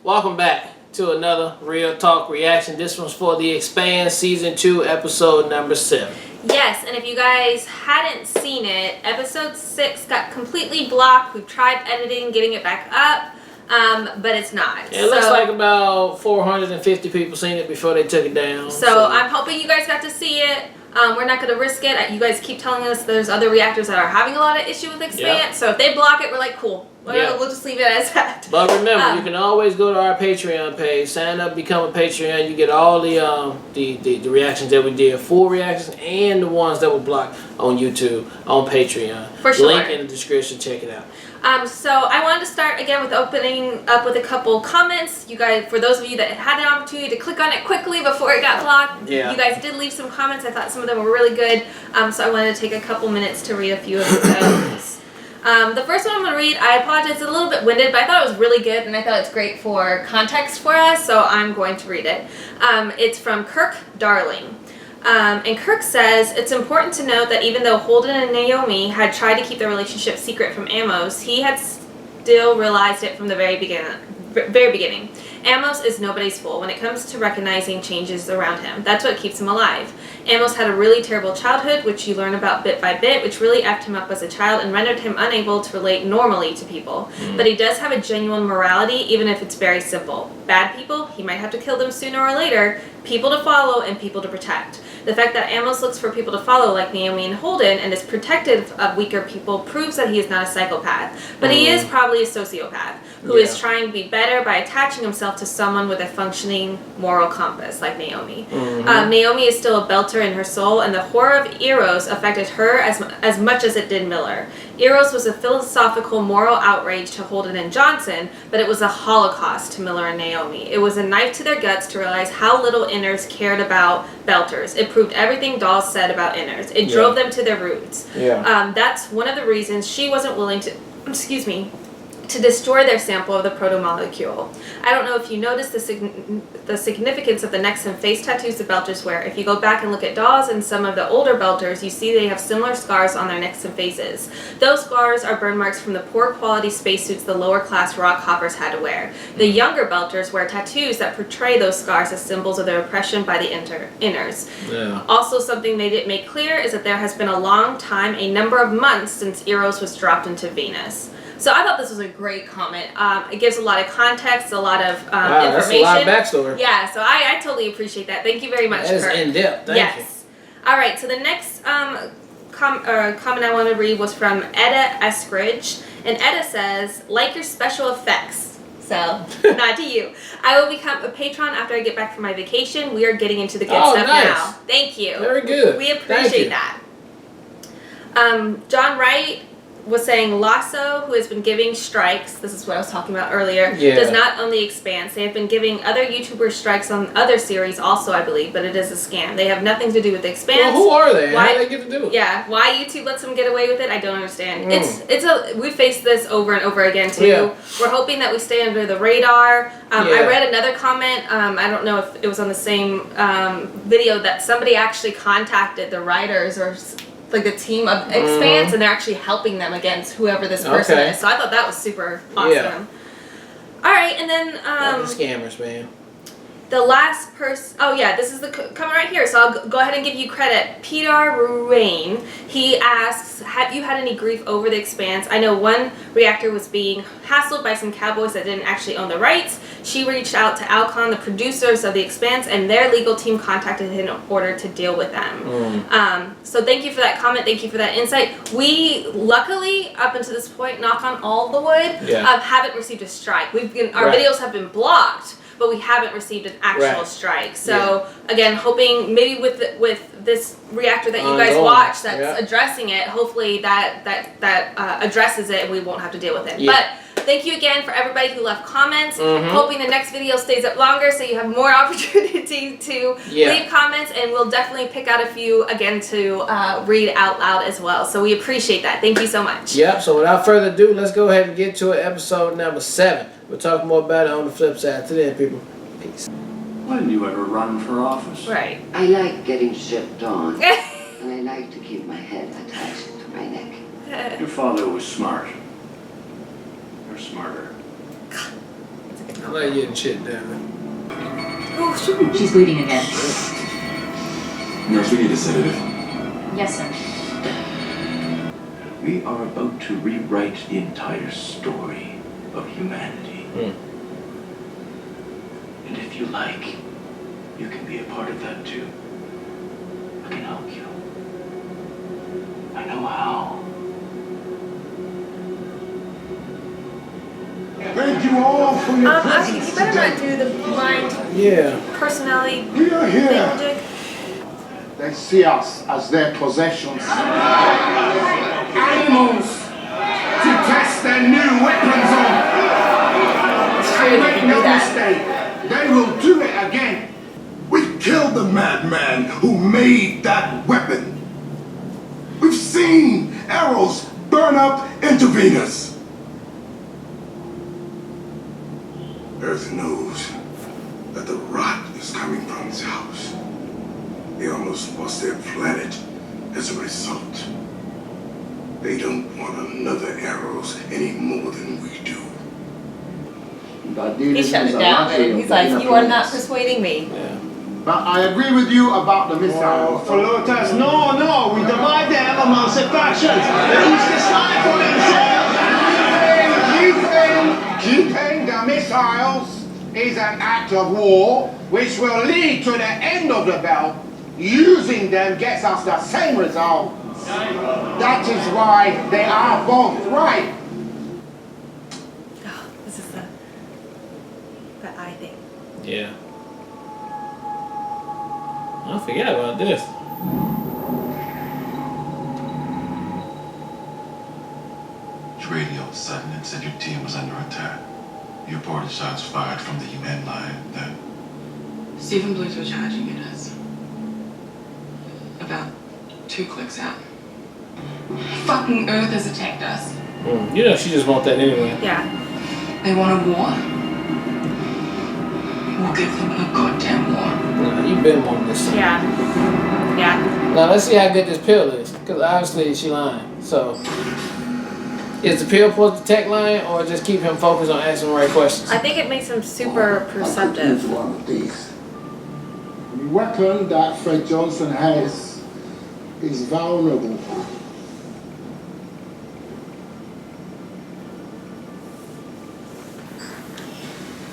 Welcome back to another Real Talk reaction. This one's for the Expanse Season 2, Episode number 7. Yes, and if you guys hadn't seen it, Episode 6 got completely blocked. We've tried editing, getting it back up, but it's not. It looks like about 450 people seen it before they took it down. So I'm hoping you guys got to see it. We're not going to risk it. You guys keep telling us there's other reactors that are having a lot of issue with Expanse. Yep. So if they block it, we're like, cool. We'll just leave it as that. But remember, you can always go to our Patreon page, sign up, become a Patreon. You get all the reactions that we did, full reactions, and the ones that were blocked on YouTube, on Patreon. For sure. Link in the description. Check it out. So I wanted to start again with opening up with a couple comments. You guys, for those of you that had an opportunity to click on it quickly before it got blocked, you guys did leave some comments. I thought some of them were really good. So I wanted to take a couple minutes to read a few of those. The first one I'm going to read, I apologize, it's a little bit winded, but I thought it was really good and I thought it's great for context for us, so I'm going to read it. It's from Kirk Darling. And Kirk says, it's important to note that even though Holden and Naomi had tried to keep their relationship secret from Amos, he had still realized it from the very beginning. Amos is nobody's fool when it comes to recognizing changes around him. That's what keeps him alive. Amos had a really terrible childhood, which you learn about bit by bit, which really effed him up as a child and rendered him unable to relate normally to people. But he does have a genuine morality, even if it's very simple. Bad people, he might have to kill them sooner or later. People to follow and people to protect. The fact that Amos looks for people to follow like Naomi and Holden and is protective of weaker people proves that he is not a psychopath. But he is probably a sociopath who is trying to be better by attaching himself to someone with a functioning moral compass like Naomi. Naomi is still a belter in her soul, and the horror of Eros affected her as much as it did Miller. Eros was a philosophical moral outrage to Holden and Johnson, but it was a holocaust to Miller and Naomi. It was a knife to their guts to realize how little Inners cared about belters. It proved everything Dawes said about Inners. It drove them to their roots. That's one of the reasons she wasn't willing to, to destroy their sample of the proto-molecule. I don't know if you noticed the significance of the necks and face tattoos the belters wear. If you go back and look at Dawes and some of the older belters, you see they have similar scars on their necks and faces. Those scars are burn marks from the poor quality spacesuits the lower class rock hoppers had to wear. The younger belters wear tattoos that portray those scars as symbols of their oppression by the Inners. Also, something they didn't make clear is that there has been a long time, a number of months, since Eros was dropped into Venus. So I thought this was a great comment. It gives a lot of context, a lot of information. That's a lot of backstory. Yeah, so I totally appreciate that. Thank you very much, That is Kurt. in-depth. Thank you. All right, so the next comment I want to read was from Etta Eskridge. And Etta says, like your special effects. So, not to you. I will become a patron after I get back from my vacation. We are getting into the good stuff now. Thank you. Very good. We appreciate that. John Wright was saying Lasso, who has been giving strikes, this is what I was talking about earlier, does not own the Expanse. They have been giving other YouTubers strikes on other series also, I believe, but it is a scam. They have nothing to do with the Expanse. Well, who are they? How do they get to do it? Yeah, why YouTube lets them get away with it, I don't understand. We face this over and over again too. We're hoping that we stay under the radar. I read another comment, I don't know if it was on the same video, that somebody actually contacted the writers or like the team of Expanse, and they're actually helping them against whoever this person is. So I thought that was super awesome. All right, and then the scammers, man. The last person, this is the comment right here, so I'll go ahead and give you credit. Peter Ruane, he asks, have you had any grief over the Expanse? I know one reactor was being hassled by some cowboys that didn't actually own the rights. She reached out to Alcon, the producers of the Expanse, and their legal team contacted him in order to deal with them. So thank you for that comment, thank you for that insight. We, luckily, up until this point, knock on all the wood, haven't received a strike. Our videos have been blocked, but we haven't received an actual strike. So again, hoping maybe with this reactor that you guys watch that's addressing it, hopefully that addresses it and we won't have to deal with it. But thank you again for everybody who left comments. Hoping the next video stays up longer so you have more opportunity to leave comments, and we'll definitely pick out a few again to read out loud as well. So we appreciate that. Thank you so much. So without further ado, let's go ahead and get to episode number 7. We'll talk more about it on the flip side. To then, people. Peace. Why didn't you ever run for office? Right. I like getting shipped on, and I like to keep my head attached to my neck. Your father was smart. You're smarter. That's a good like getting shit done. Oh, shoot. She's bleeding again. Nurse, we need a sedative. Yes, sir. We are about to rewrite the entire story of humanity. And if you like, you can be a part of that too. I can help you. I know how. Thank you all for your presence You better not do the blind personality We are here. magic. They see us as their possessions. Animals to test their new weapons on. And make no mistake, they will do it again. We killed the madman who made that weapon. We've seen arrows burn up into Venus. Earth knows that the rot is coming from this house. They almost lost their planet as a result. They don't want another arrows any more than we do. He shut it down, man. He's like, you are not persuading me. But I agree with you about the missiles. Flotas, no, we divide them amongst the factions. They each decide for themselves. Keeping the missiles is an act of war which will lead to the end of the belt. Using them gets us the same result. That is why they are both right. Oh, this is the eye thing. Yeah. I forgot about this. Radio sudden and said your team was under attack. You reported shots fired from the UN line. Then Stephen believes we're charging at us. About 2 clicks out. Fucking Earth has attacked us. You know she just want that anyway. Yeah. They want a war. We'll give them a goddamn war. Nah, you've been wanting this. Yeah. Now let's see how good this pill is, because obviously she lying. So, is the pill supposed to detect lying, or just keep him focused on asking the right questions? I think it makes him super perceptive. One of these. The weapon that Fred Johnson has is vulnerable.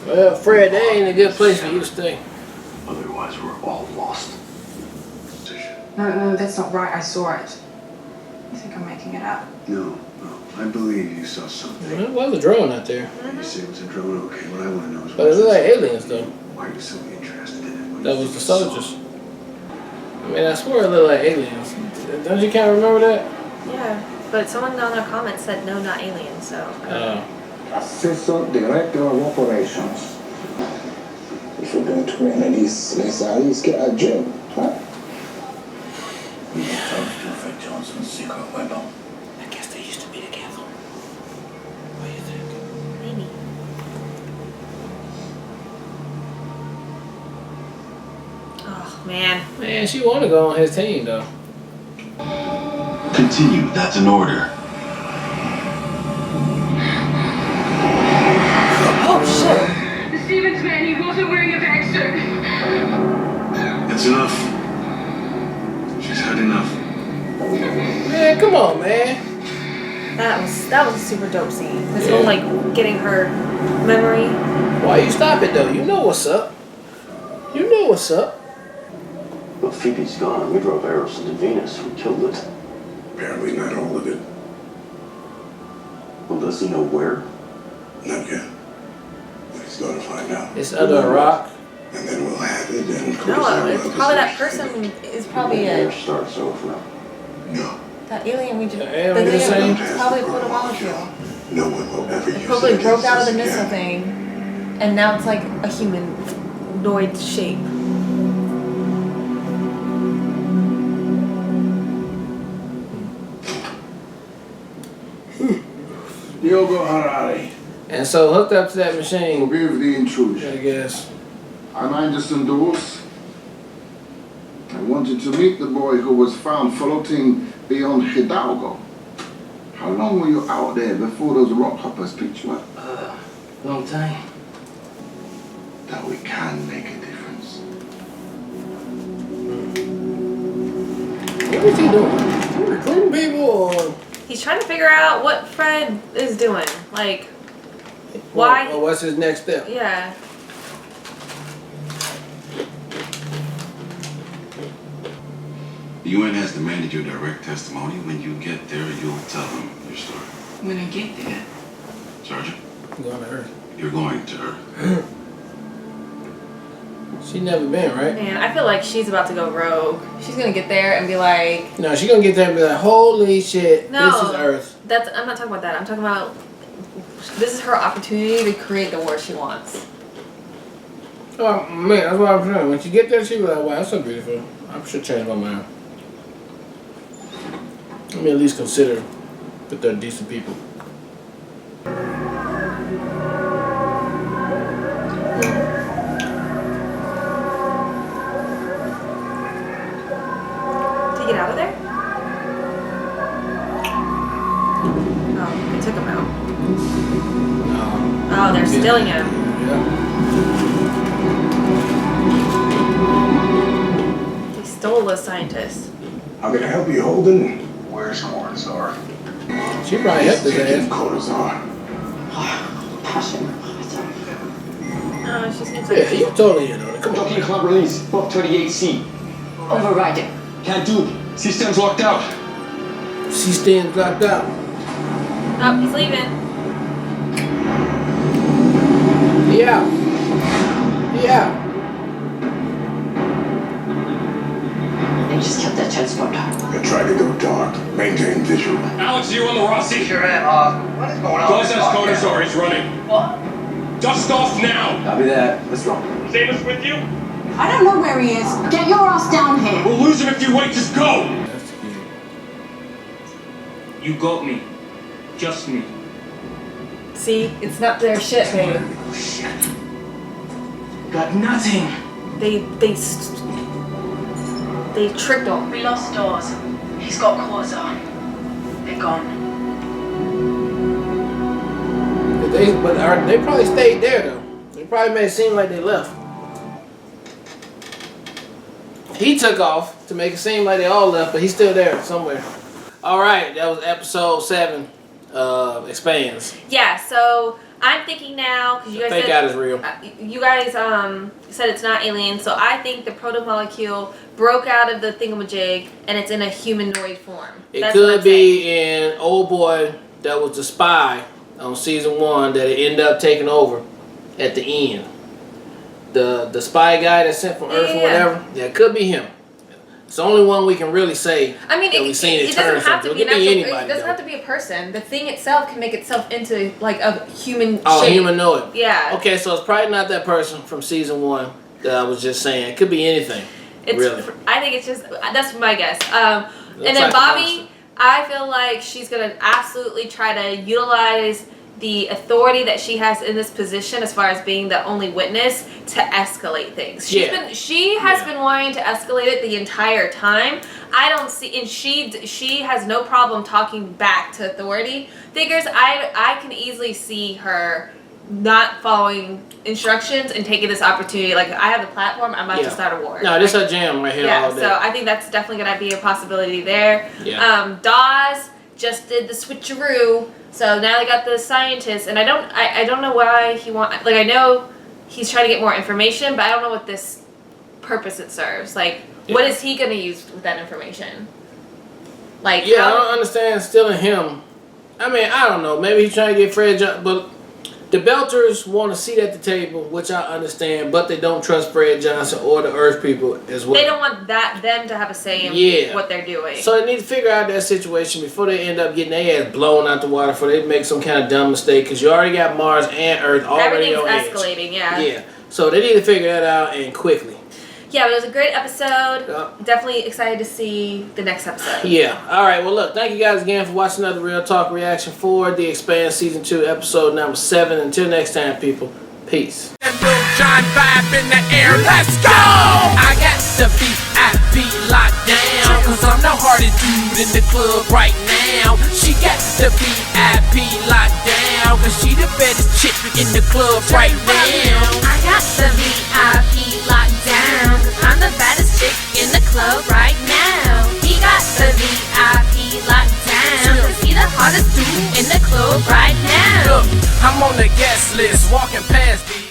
Well, Fred, that ain't a good place for you to stay. otherwise we're all lost. No, that's not right. I saw it. You think I'm making it up? No, I believe you saw something. There was a drone out there. You say it was a drone, okay. What I want to know is But it looked like aliens, though. why are you so interested in it? That was the soldiers. I mean, I swear it looked like aliens. Don't you kind of remember that? Yeah, but someone on the comments said no, not aliens, so. Assistant Director of Operations. If we're going to win at least, let's at least get a job, huh? We can talk to Fred Johnson's secret weapon. I guess they used to be together. What do you think? Maybe. Oh, man. Man, she want to go on his team, though. Continue, that's an order. Oh, shit. The Stevens man, he wasn't wearing a vac suit. That's enough. She's had enough. Man, come on, man. That was a super dope scene. This whole, like, getting her memory. Why you stop it, though? You know what's up. You know what's up. Well, Phoebe's gone. We drove arrows into Venus. We killed it. Apparently not all of it. Well, does he know where? Not yet. But he's going to find out. It's under a rock. And then we'll have it and No, it's probably that person is probably Air a starts over. No. that alien we just The alien we just seen? probably put a molecule. No one will ever use Probably it broke out of the against us missile again. thing, and now it's like a humanoid shape. Diogo Harari. And so hooked up to that machine, Forgive the intrusion. I guess. I'm Anderson Dawes. I wanted to meet the boy who was found floating beyond Hidalgo. How long were you out there before those rock hoppers picked you up? Long time. that we can make a difference. What is he doing? Is he recruiting people or? He's trying to figure out what Fred is doing. Like, why? Or what's his next step? Yeah. The UN has demanded your direct testimony. When you get there, you'll tell them your story. When I get there. Sergeant, I'm going to Earth. you're going to Earth. She never been, right? Man, I feel like she's about to go rogue. She's gonna get there and be like, No, she gonna get there and be like, holy shit, No. this is Earth. I'm not talking about that. I'm talking about this is her opportunity to create the war she wants. Oh man, that's what I'm saying. When she get there, she be like, wow, that's so beautiful. I should change my mind. Let me at least consider that they're decent people. get out of there? Oh, they took him out. Oh, they're stealing him. Yeah. They stole the scientist. How can I help you, Holden? Where's Cortazar? She probably helped his ass. Cortazar. Passion. Oh, she seems like Yeah, you totally in on it. Come on. Docking club release, Book 28C. Overriding. Can't do. System's locked out. She stands locked out. Oh, he's leaving. Yeah. Yeah. They just kept that transporter. I tried to go dark. Maintain visual. Alex, you on the Rossi? Sure am. What is going on? Buzz has Cortazar. He's running. What? Dust off now. Copy that. What's wrong? Samus with you? I don't know where he is. Get your ass down here. We'll lose him if you wait. Just go. That's cute. You got me. Just me. See, it's not their shit, babe. Shit. Got nothing. They tricked him. We lost Dawes. He's got Cortazar. They're gone. They probably stayed there though. They probably made it seem like they left. He took off to make it seem like they all left, but he's still there somewhere. All right, that was episode 7 of Expanse. Yeah, so I'm thinking now because you guys Fake said out is real. you guys said it's not alien, so I think the proto-molecule broke out of the thingamajig and it's in a humanoid form. It That's what could I'm be saying. in old boy that was the spy on season 1 that it ended up taking over at the end. The spy guy that sent from Earth or whatever. Yeah, it could be him. It's the only one we can really say. I mean, that we've seen it turn doesn't have to into. be an It could be actual. anybody. It doesn't have to be a person. The thing itself can make itself into like a human Oh, shape. humanoid. Yeah. Okay, so it's probably not that person from season 1 that I was just saying. It could be anything. It's. Really. I think it's just. That's my guess. And then like Bobby, I feel like she's gonna absolutely try to utilize the authority that she has in this position as far as being the only witness to escalate things. She has been wanting to escalate it the entire time. I don't see, and she has no problem talking back to authority figures. I can easily see her not following instructions and taking this opportunity. Like, I have the platform, I'm about to start a war. No, this is a jam right here all day. So I think that's definitely gonna be a possibility there. Yeah. Dawes just did the switcheroo. So now they got the scientist, and I don't know why he I know he's trying to get more information, but I don't know what this purpose it serves. Like, what is he gonna use with that information? Like, I don't understand stealing him. I mean, I don't know. Maybe he's trying to get Fred Johnson, but the Belters want a seat at the table, which I understand, but they don't trust Fred Johnson or the Earth people as well. They don't want them to have a say in what they're doing. So they need to figure out that situation before they end up getting their ass blown out the water, before they make some kind of dumb mistake, because you already got Mars and Earth already on edge. Everything's escalating, yeah. Yeah. So they need to figure that out, and quickly. Yeah, but it was a great episode. Definitely excited to see the next episode. Yeah. All right. Well, look. Thank you guys again for watching another Real Talk reaction for the Expanse Season 2, Episode number 7. Until next time, people. Peace. John vibe in the air. Let's go! I got the VIP locked down, cause I'm the hardest dude in the club right now. She got the VIP locked down, cause she the baddest chick in the club right now. I got the VIP locked down, cause I'm the baddest chick in the club right now. He got the VIP locked down, cause he the hottest dude in the club right now. Look, I'm on the guest list, walking past these